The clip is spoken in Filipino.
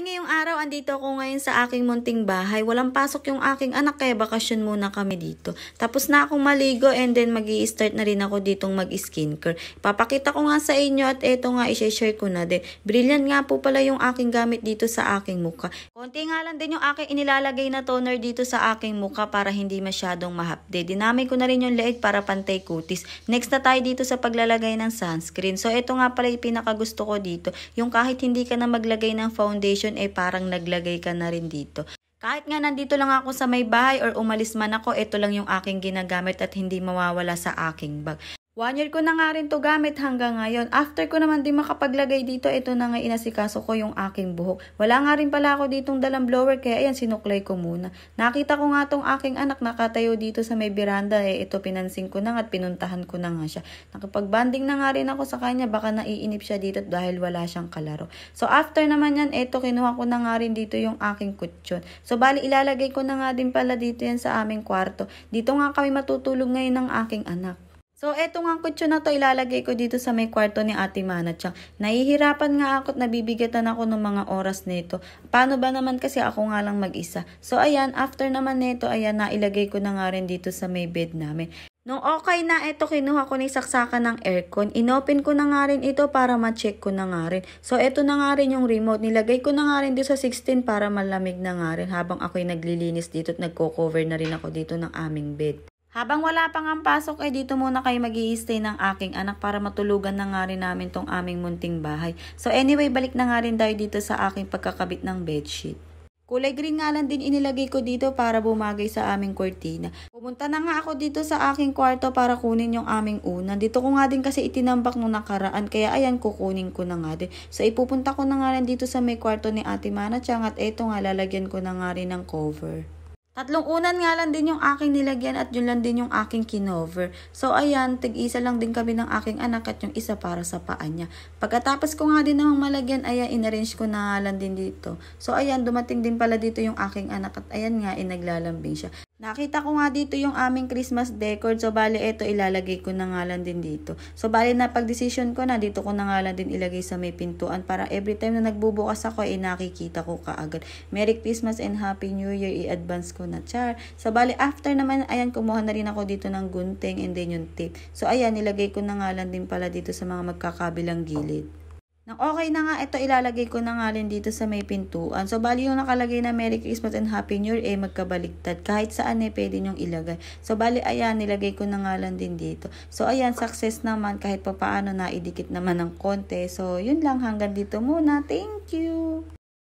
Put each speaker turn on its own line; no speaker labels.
Ngayong araw, andito ako ngayon sa aking munting bahay. Walang pasok yung aking anak, kaya bakasyon muna kami dito. Tapos na akong maligo and then mag-i-start na rin ako ditong mag-skincare. Papakita ko nga sa inyo at eto nga, i-share ko na din. Brilliant nga po pala yung aking gamit dito sa aking mukha. Konti nga lang din yung aking inilalagay na toner dito sa aking mukha para hindi masyadong mahapde. Dinamay ko na rin yung leeg para pantay kutis. Next na tayo dito sa paglalagay ng sunscreen. So eto nga pala yung pinakagusto ko dito. Yung kahit hindi ka na maglagay ng foundation, parang naglagay ka na rin dito. Kahit nga nandito lang ako sa may bahay or umalis man ako, ito lang yung aking ginagamit at hindi mawawala sa aking bag. 1 year ko na nga rin to gamit hanggang ngayon. After ko naman din makapaglagay dito, ito na nga inasikaso ko yung aking buhok. Wala nga rin pala ako ditong dalang blower, kaya ayan, sinuklay ko muna. Nakita ko nga tong aking anak nakatayo dito sa may veranda, ito pinansin ko na at pinuntahan ko na nga siya. Nakipag-banding na nga rin ako sa kanya, baka naiinip siya dito dahil wala siyang kalaro. So after naman yan, ito kinuha ko na nga rin dito yung aking kutsyon. So bali ilalagay ko na nga din pala dito yan sa aming kwarto. Dito nga kami matutulog ngayon ng aking anak. So, eto nga kutsyon na to, ilalagay ko dito sa may kwarto ni Ate Manatchang. Nahihirapan nga ako at nabibigatan ako ng mga oras nito. Paano ba naman kasi ako nga lang mag-isa? So, ayan, after naman nito, ayan, nailagay ko na nga rin dito sa may bed namin. Nung okay na, eto kinuha ko ni saksakan ng aircon. Inopen ko na nga rin ito para ma-check ko na nga rin. So, eto na nga rin yung remote. Nilagay ko na nga rin dito sa 16 para malamig na nga rin habang ako'y naglilinis dito at nagko-cover na rin ako dito ng aming bed. Habang wala pang ang pasok, dito muna kayo mag-i-stay ng aking anak para matulugan na nga rin namin tong aming munting bahay. So anyway, balik na nga rin tayo dito sa aking pagkakabit ng bedsheet. Kulay green nga lang din inilagay ko dito para bumagay sa aming kortina. Pumunta na nga ako dito sa aking kwarto para kunin yung aming unan. Dito ko nga din kasi itinambak nung nakaraan, kaya ayan, kukunin ko na nga din. So ipupunta ko na nga rin dito sa may kwarto ni Ate Manatchang at eto nga, lalagyan ko na nga rin ng cover. 3 unan nga lang din yung aking nilagyan at yun lang din yung aking kinover. So ayan, tig-isa lang din kami ng aking anak at yung isa para sa paa niya. Pagkatapos ko nga din namang malagyan, ayan, inarrange ko na nga lang din dito. So ayan, dumating din pala dito yung aking anak at ayan nga, naglalambing siya. Nakita ko nga dito yung aming Christmas decor. So bali, eto ilalagay ko na nga lang din dito. So bali, napag-decision ko na, dito ko na nga lang din ilagay sa may pintuan para every time na nagbubukas ako, nakikita ko kaagad. Merry Christmas and Happy New Year, i-advance ko na, char. So bali, after naman, ayan, kumuha na rin ako dito ng gunting and then yung tape. So ayan, nilagay ko na nga lang din pala dito sa mga magkakabilang gilid. Nang okay na nga, ito ilalagay ko na nga rin dito sa may pintuan. So, bali yung nakalagay na Merry Christmas and Happy New Year, magkabaliktad. Kahit saan pwede nyong ilagay. So, bali, ayan, nilagay ko na nga lang din dito. So, ayan, success naman. Kahit papaano, naidikit naman ng konti. So, yun lang, hanggang dito muna. Thank you!